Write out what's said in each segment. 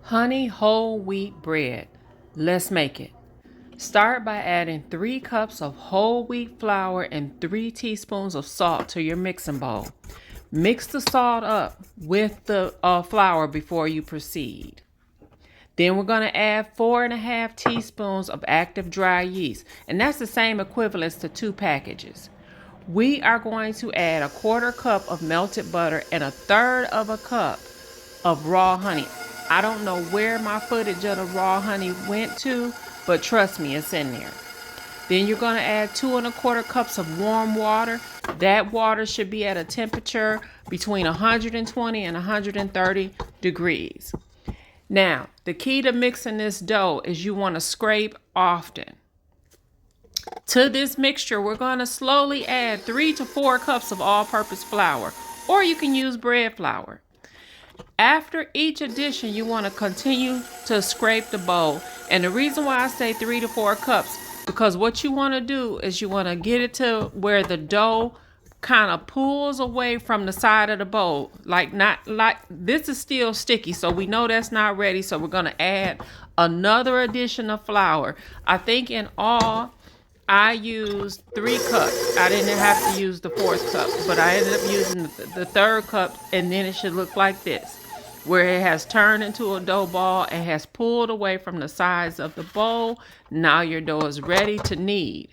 Honey whole wheat bread. Let's make it. Start by adding 3 cups of whole wheat flour and 3 teaspoons of salt to your mixing bowl. Mix the salt up with the flour before you proceed. Then we're going to add 4.5 teaspoons of active dry yeast, and that's the same equivalence to 2 packages. We are going to add 1/4 cup of melted butter and 1/3 of a cup of raw honey. I don't know where my footage of the raw honey went to, but trust me, it's in there. Then you're going to add 2 1/4 cups of warm water. That water should be at a temperature between 120 and 130 degrees. Now, the key to mixing this dough is you want to scrape often. To this mixture, we're going to slowly add 3 to 4 cups of all-purpose flour, or you can use bread flour. After each addition, you want to continue to scrape the bowl. And the reason why I say 3 to 4 cups, because what you want to do is you want to get it to where the dough kind of pulls away from the side of the bowl. This is still sticky, so we know that's not ready. So we're going to add another addition of flour. I think in all, I used 3 cups. I didn't have to use the 4th cup, but I ended up using the 3rd cup, and then it should look like this, where it has turned into a dough ball and has pulled away from the sides of the bowl. Now your dough is ready to knead.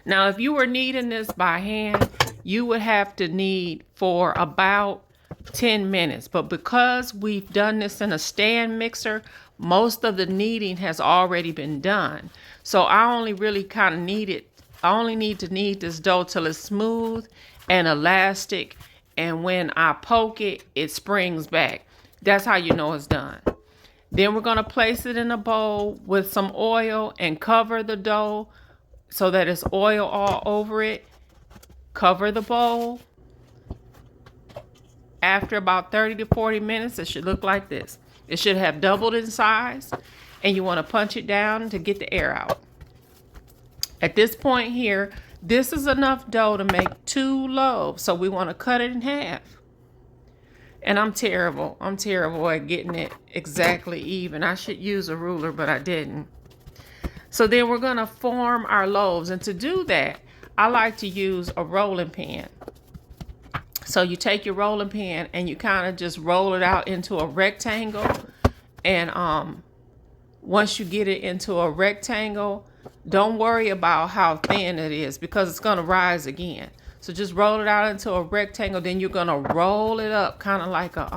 Now, if you were kneading this by hand, you would have to knead for about 10 minutes. But because we've done this in a stand mixer, most of the kneading has already been done. So I only really kind of I only need to knead this dough till it's smooth and elastic. And when I poke it, it springs back. That's how you know it's done. Then we're going to place it in a bowl with some oil and cover the dough so that it's oil all over it. Cover the bowl. After about 30 to 40 minutes, it should look like this. It should have doubled in size, and you want to punch it down to get the air out. At this point here, this is enough dough to make 2 loaves, so we want to cut it in half. And I'm terrible at getting it exactly even. I should use a ruler, but I didn't. So then we're going to form our loaves, and to do that, I like to use a rolling pin. So you take your rolling pin and you kind of just roll it out into a rectangle. And once you get it into a rectangle, don't worry about how thin it is because it's going to rise again. So just roll it out into a rectangle. Then you're going to roll it up kind of like a,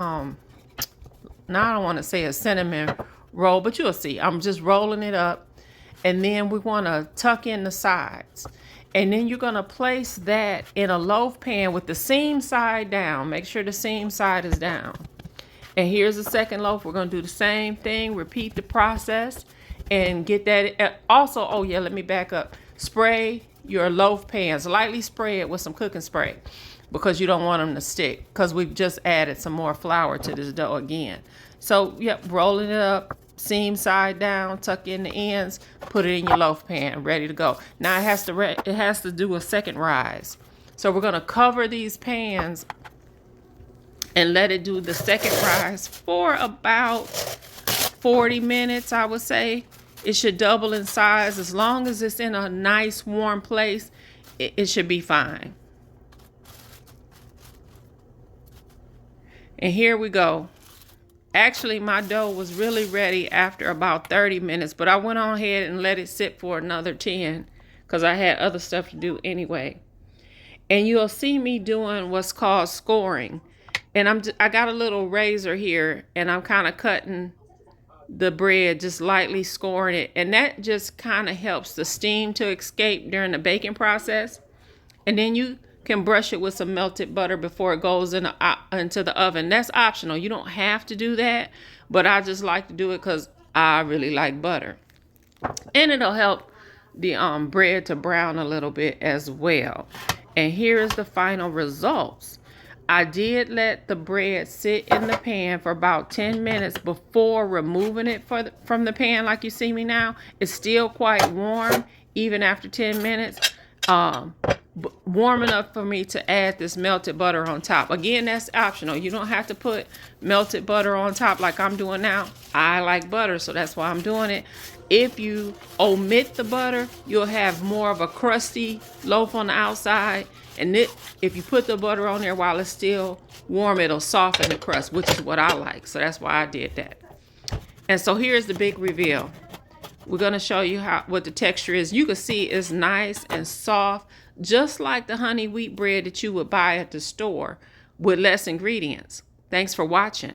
now I don't want to say a cinnamon roll, but you'll see. I'm just rolling it up. And then we want to tuck in the sides. And then you're going to place that in a loaf pan with the seam side down. Make sure the seam side is down. And here's the second loaf. We're going to do the same thing. Repeat the process and get that. Also, oh yeah, let me back up. Spray your loaf pans. Lightly spray it with some cooking spray because you don't want them to stick because we've just added some more flour to this dough again. So, yep, rolling it up. Seam side down, tuck in the ends, put it in your loaf pan, ready to go. Now it has to do a second rise. So we're going to cover these pans and let it do the second rise for about 40 minutes, I would say. It should double in size. As long as it's in a nice warm place, it should be fine. And here we go. Actually, my dough was really ready after about 30 minutes, but I went on ahead and let it sit for another 10 because I had other stuff to do anyway. And you'll see me doing what's called scoring. And I got a little razor here, and I'm kind of cutting the bread, just lightly scoring it. And that just kind of helps the steam to escape during the baking process. And then you can brush it with some melted butter before it goes into the oven. That's optional. You don't have to do that, but I just like to do it because I really like butter. And it'll help the bread to brown a little bit as well. And here is the final results. I did let the bread sit in the pan for about 10 minutes before removing it from the pan like you see me now. It's still quite warm even after 10 minutes. warm enough for me to add this melted butter on top. Again, that's optional. You don't have to put melted butter on top like I'm doing now. I like butter, so that's why I'm doing it. If you omit the butter, you'll have more of a crusty loaf on the outside. And if you put the butter on there while it's still warm, it'll soften the crust, which is what I like. So that's why I did that. And so here's the big reveal. We're going to show you what the texture is. You can see it's nice and soft, just like the honey wheat bread that you would buy at the store with less ingredients. Thanks for watching.